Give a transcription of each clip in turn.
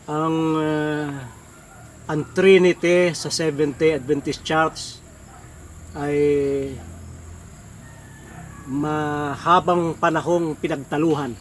ang ang Trinity sa Seventh-day Adventist Church ay mahabang panahong pinagtaluhan.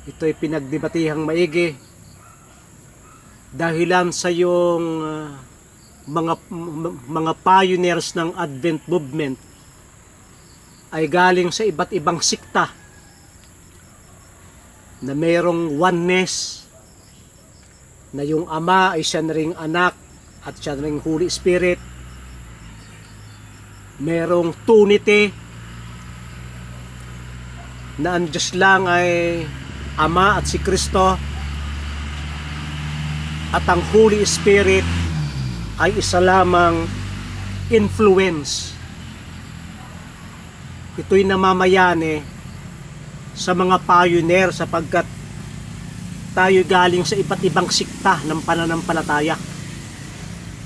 Ito'y pinagdebatihang maigi dahilan sa yung mga pioneers ng Advent movement ay galing sa iba't ibang sikta na mayroong oneness, na yung Ama ay siya na ring anak at siya na ring Holy Spirit. Mayroong Trinity na ang Diyos lang ay Ama at si Kristo, at ang Holy Spirit ay isa lamang influence. Ito'y namamayani sa mga pioneer sapagkat tayo galing sa iba't ibang sikta ng pananampalataya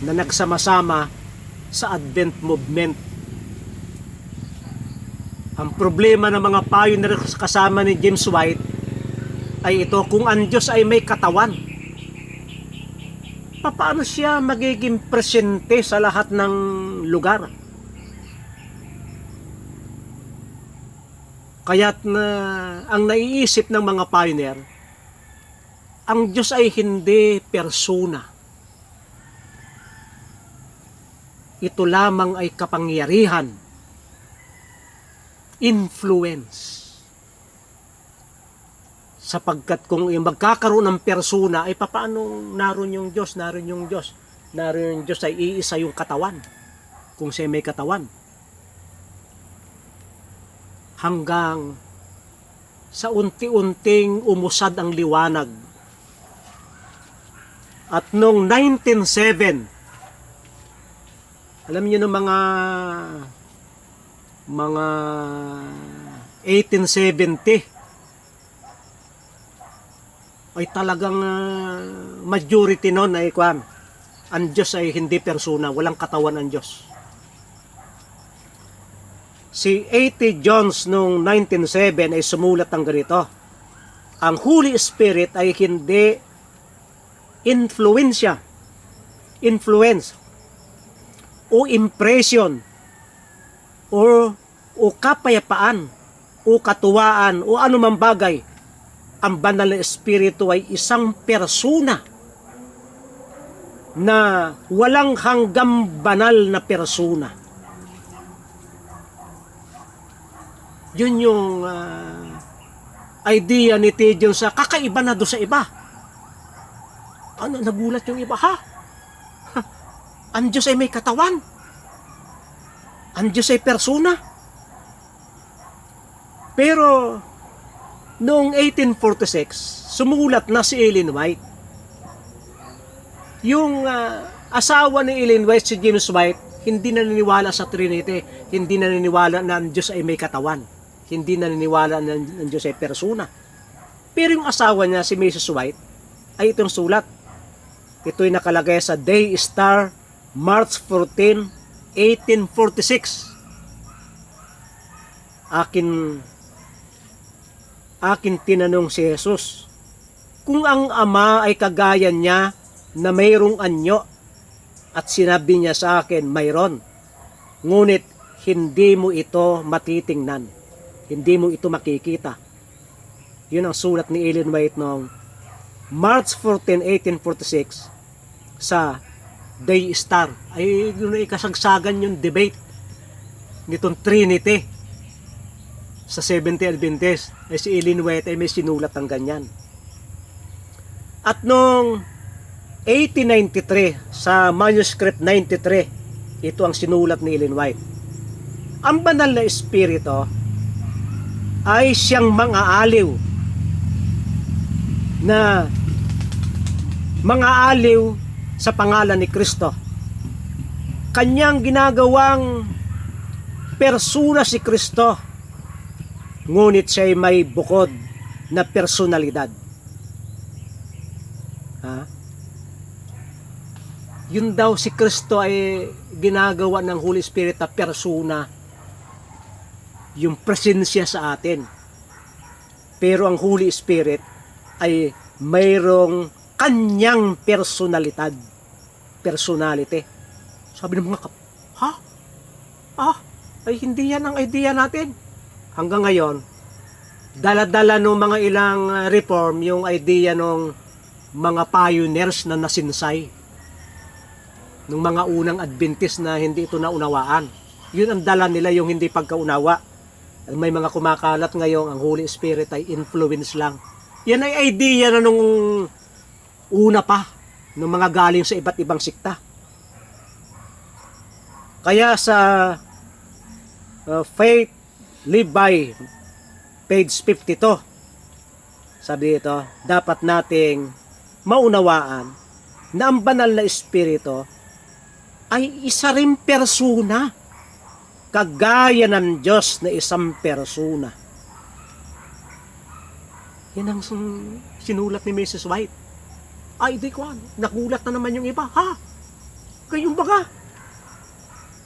na nagsama-sama sa Advent movement. Ang problema ng mga pioneer kasama ni James White ay ito: kung ang Diyos ay may katawan, paano siya magiging presente sa lahat ng lugar? Kaya't ang naiisip ng mga pioneer, ang Diyos ay hindi persona. Ito lamang ay kapangyarihan, influence. Sapagkat kung magkakaroon ng persona, ay paano naroon yung Diyos? Naroon yung Diyos. Naroon yung Diyos ay iisa yung katawan. Kung siya may katawan. Hanggang sa unti-unting umusad ang liwanag. At noong 1907, alam niyo ng mga 1870, ay talagang majority noon ay ang Diyos ay hindi persona, walang katawan ang Diyos. Si A.T. Jones noong 1907 ay sumulat ng ganito: ang Holy Spirit ay hindi influence o impression o kapayapaan o katuwaan o anumang bagay. Ang banal na espiritu ay isang persona na walang hanggang banal na persona. Yun yung idea ni T. Jones sa kakaiba na doon sa iba. Ano, nagulat yung iba, ha? Ang Diyos ay may katawan. Ang Diyos ay persona. Pero noong 1846, sumulat na si Ellen White. Yung asawa ni Ellen White, si James White, hindi naniniwala sa Trinity. Hindi naniniwala na ang Diyos ay may katawan. Hindi naniniwala na ang Diyos ay persona. Pero yung asawa niya, si Mrs. White, ay itong sulat. Ito'y nakalagay sa Day Star, March 14, 1846. Akin tinanong si Jesus kung ang Ama ay kagaya niya na mayroong anyo, at sinabi niya sa akin, mayroon. Ngunit hindi mo ito matitingnan. Hindi mo ito makikita. Yun ang sulat ni Ellen White noong March 14, 1846 sa Day Star. Ay yun ay kasagsagan yung debate nitong Trinity sa Seventh-day Adventist. Ay si Ellen White ay may sinulat ng ganyan. At noong 1893 sa manuscript 93, ito ang sinulat ni Ellen White. Ang banal na espiritu ay siyang mang-aaliw na mang-aaliw sa pangalan ni Kristo. Kanyang ginagawang persona si Kristo, ngunit siya ay may bukod na personalidad. Yun daw si Kristo ay ginagawa ng Holy Spirit na persona, yung presensya sa atin. Pero ang Holy Spirit ay mayroong kanyang personality. Sabi ng mga ha? Ay hindi yan ang idea natin. Hanggang ngayon, dala-dala ng mga ilang reform yung idea ng mga pioneers na nasinsay. Ng mga unang Adventist na hindi ito naunawaan. Yun ang dala nila, yung hindi pagkaunawa. May mga kumakalat ngayon, ang Holy Spirit ay influence lang. Yan ay idea na nung una pa, ng mga galing sa iba't ibang sikta. Kaya sa Faith Live By, page 52, sabi dito, dapat nating maunawaan na ang banal na espiritu ay isa ring persona, kagaya ng Diyos na isang persona. Yan ang sinulat ni Mrs. White. Ay, di ko, nagulat na naman yung iba. Ha? Kayong baka?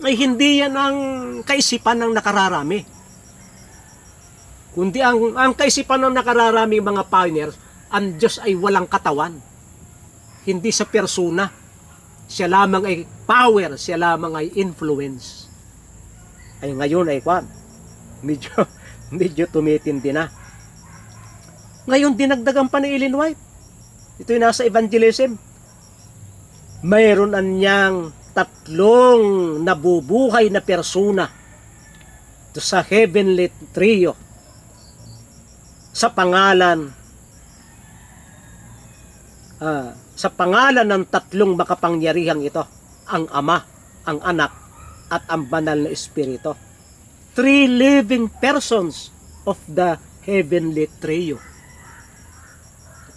Ay, hindi yan ang kaisipan ng nakararami. Kundi ang kaisipan ng nakararami mga pioneers, ang Diyos ay walang katawan. Hindi sa persona. Siya lamang ay power, siya lamang ay influence. Ay ngayon ay medyo tumitindi na. Ngayon dinagdagan pa ni Ellen White. Ito yung nasa evangelism. Mayroon anyang 3 nabubuhay na persona to sa heavenly trio sa pangalan ng 3 makapangyarihang ito, ang Ama, ang Anak, at ang Banal na Espiritu. 3 living persons of the heavenly trio.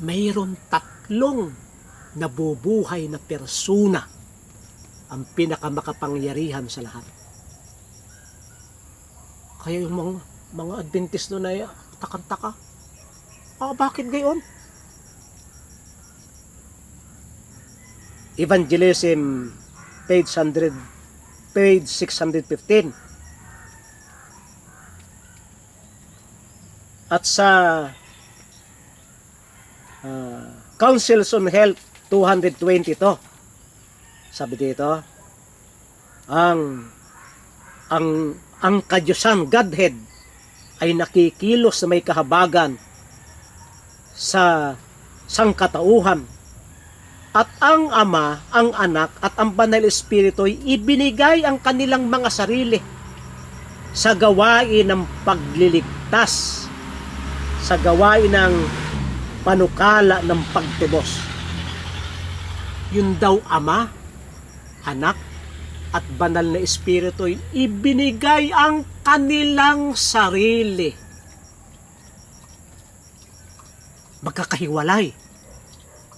Mayroon 3 nabubuhay na persona, ang pinakamakapangyarihan sa lahat. Kaya yung mga Adventist noon ay takang-taka. Bakit gayon? Evangelism, page 615. At sa Councils on Health 222, sabi dito, ang kadyusan, Godhead, ay nakikilos na may kahabagan sa sangkatauhan. At ang Ama, ang Anak, at ang Banal Espiritu ay ibinigay ang kanilang mga sarili sa gawain ng pagliligtas, sa gawain ng panukala ng pagtubos. Yun daw Ama, Anak, at Banal na Espiritu ay ibinigay ang kanilang sarili. Magkakahiwalay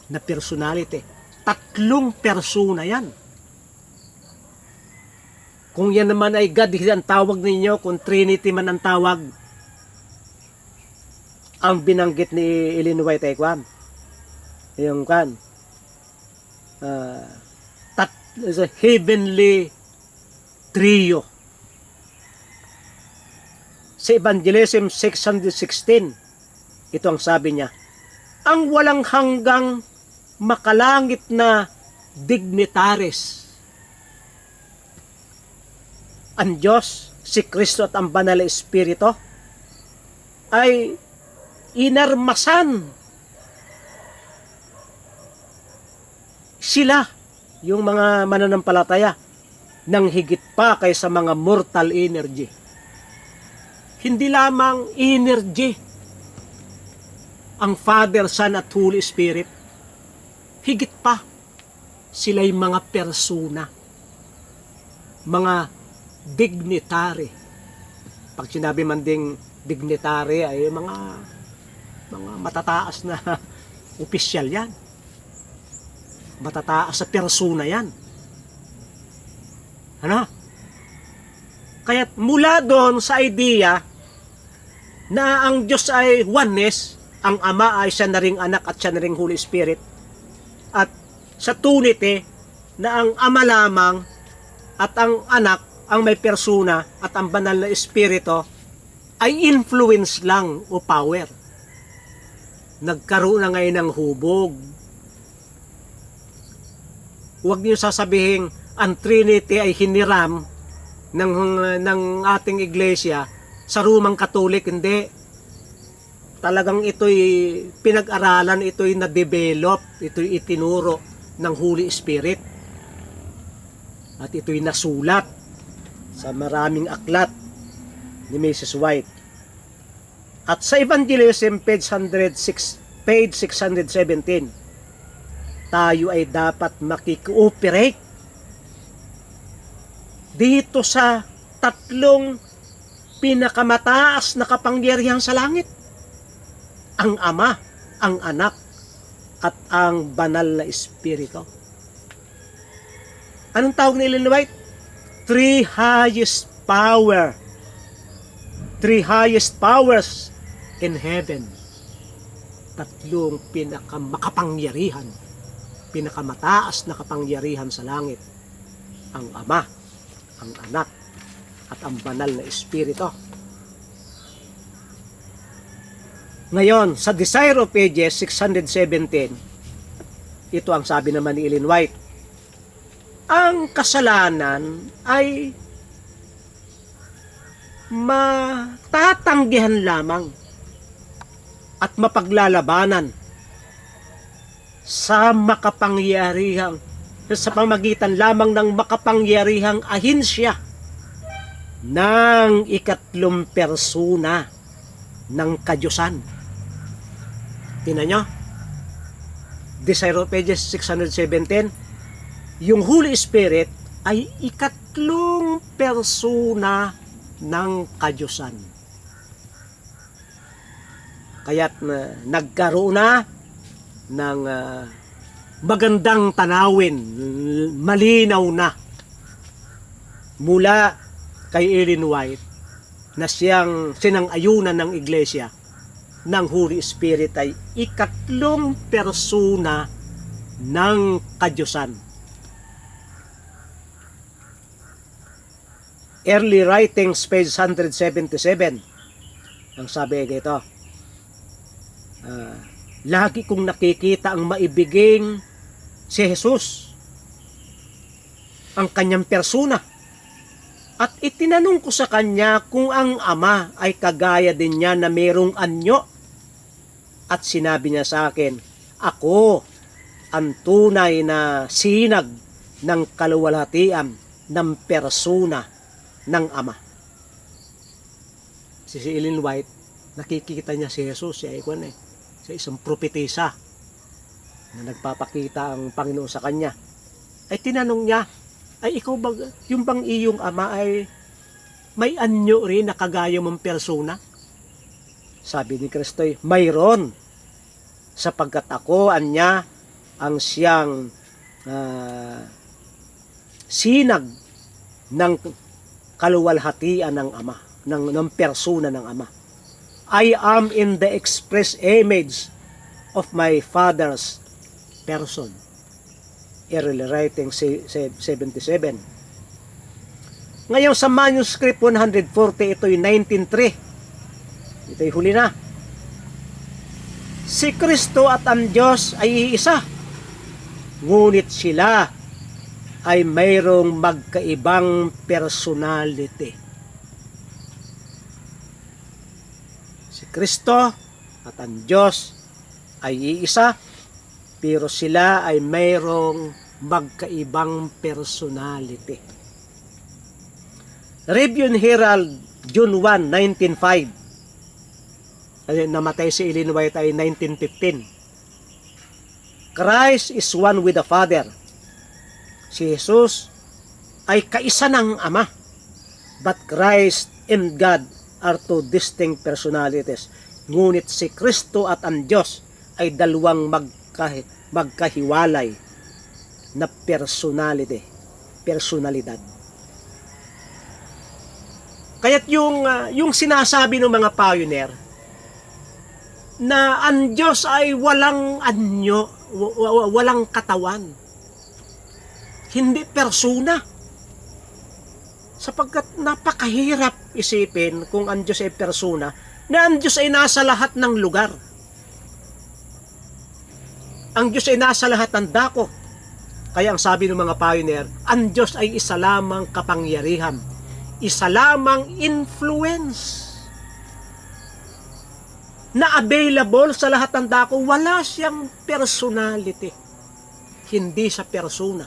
na personality. 3 persona yan. Kung yan naman ay God ang tawag ninyo, kung Trinity man ang tawag, ang binanggit ni Ellen White ay yung heavenly trio. Sa Evangelism 616, ito ang sabi niya, ang walang hanggang makalangit na dignitaries, ang Diyos, si Kristo at ang Banal na Espiritu ay inarmasan sila, yung mga mananampalataya, ng higit pa kaysa mga mortal energy. Hindi lamang energy ang Father, Son at Holy Spirit, higit pa sila'y mga persona, mga dignitary. Pag sinabi man ding dignitary ay mga matataas na opisyal yan, matataas sa persona yan. Ano? Kaya mula doon sa idea na ang Diyos ay oneness, ang Ama ay siya na ring Anak at siya na ring Holy Spirit, at sa Trinity na ang Ama lamang at ang Anak ang may persona at ang Banal na Espiritu ay influence lang o power. nagkaroon na ngayon ng hubog. Huwag niyo sasabihin ang Trinity ay hiniram ng ating iglesia sa Rumang Katolik. Hindi. Talagang ito'y pinag-aralan, ito'y na-develop, ito'y itinuro ng Holy Spirit. At ito'y nasulat sa maraming aklat ni Mrs. White. At sa Evangelism, page 617, tayo ay dapat makikooperate dito sa tatlong pinakamataas na kapangyarihan sa langit. Ang Ama, ang Anak, at ang Banal na Espiritu. Anong tawag ni Ellen White? Three highest powers in heaven. Tatlong pinakamakapangyarihan, pinakamataas na kapangyarihan sa langit. Ang Ama, ang Anak, at ang Banal na Espiritu. Ngayon, sa Desire of Ages 617, ito ang sabi naman ni Ellen White. Ang kasalanan ay matatanggihan lamang at mapaglalabanan sa pamagitan lamang ng makapangyarihang ahinsya ng ikatlong persona ng Kadyusan. Tingnan nyo, Desire of Ages 617, yung Holy Spirit ay ikatlong persona ng Kadyusan. Kaya't nagkaroon na ng magandang tanawin, malinaw na mula kay Ellen White na siyang sinang-ayunan ng iglesia ng Holy Spirit ay ikatlong persona ng Kadyusan. Early Writings, page 177, ang sabi ito, lagi kong nakikita ang maibiging si Jesus, ang kanyang persona. At itinanong ko sa kanya kung ang Ama ay kagaya din niya na mayroong anyo. At sinabi niya sa akin, ako ang tunay na sinag ng kaluwalhatian ng persona ng Ama. Si Ellen White, nakikita niya si Jesus, sa isang propetisa na nagpapakita ang Panginoon sa kanya. Ay tinanong niya, ay ikaw ba, yung bang iyong Ama ay may anyo rin na kagaya mong persona? Sabi ni Kristo, mayroon, sapagkat ako, anya, ang siyang sinag ng kaluwalhatian ng Ama, ng persona ng Ama. I am in the express image of my Father's person. Early Writing 77. Ngayon sa manuscript 140, ito'y 19.3. Ito'y huli na. Si Kristo at ang Diyos ay iisa, ngunit sila ay mayroong magkaibang personality. Si Kristo at ang Diyos ay iisa, pero sila ay mayroong magkaibang personality. Review and Herald, June 1, 1905. Namatay si Ellen White ay 1915. Christ is one with the Father. Si Jesus ay kaisa ng Ama. But Christ and God are two distinct personalities. Ngunit si Kristo at ang Diyos ay dalawang magkahiwalay na personalidad. Kaya't yung sinasabi ng mga pioneer na ang Diyos ay walang anyo, walang katawan, hindi persona, sapagkat napakahirap isipin kung ang Diyos ay persona, na ang Diyos ay nasa lahat ng lugar. Ang Diyos ay nasa lahat ng dako. Kaya ang sabi ng mga pioneer, ang Diyos ay isa lamang kapangyarihan, isa lamang influence na available sa lahat ng dako. Wala siyang personality, hindi sa persona.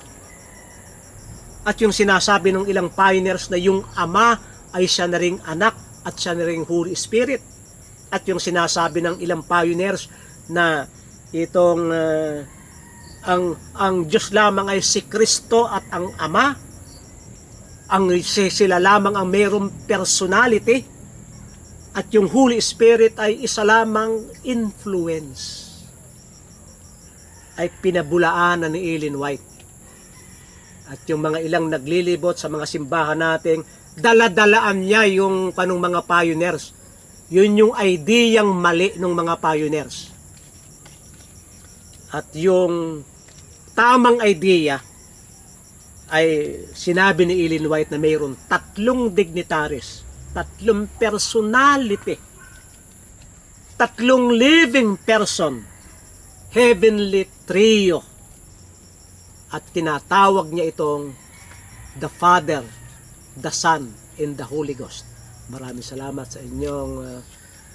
At yung sinasabi ng ilang pioneers na yung Ama ay siya na ring anak at siya na ring Holy Spirit. At yung sinasabi ng ilang pioneers na itong ang Diyos lamang ay si Kristo at ang Ama, sila lamang ang mayroong personality, at yung Holy Spirit ay isa lamang influence, ay pinabulaanan ni Ellen White. At yung mga ilang naglilibot sa mga simbahan nating daladalaan niya yung kanong mga pioneers. Yun yung ideyang mali ng mga pioneers. At yung tamang idea ay sinabi ni Ellen White na mayroon 3 dignitaries, 3 personality, 3 living person, heavenly trio. At tinatawag niya itong the Father, the Son, and the Holy Ghost. Maraming salamat sa inyong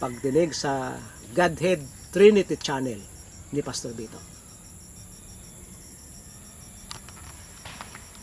pagdinig sa Godhead Trinity Channel ni Pastor Vito.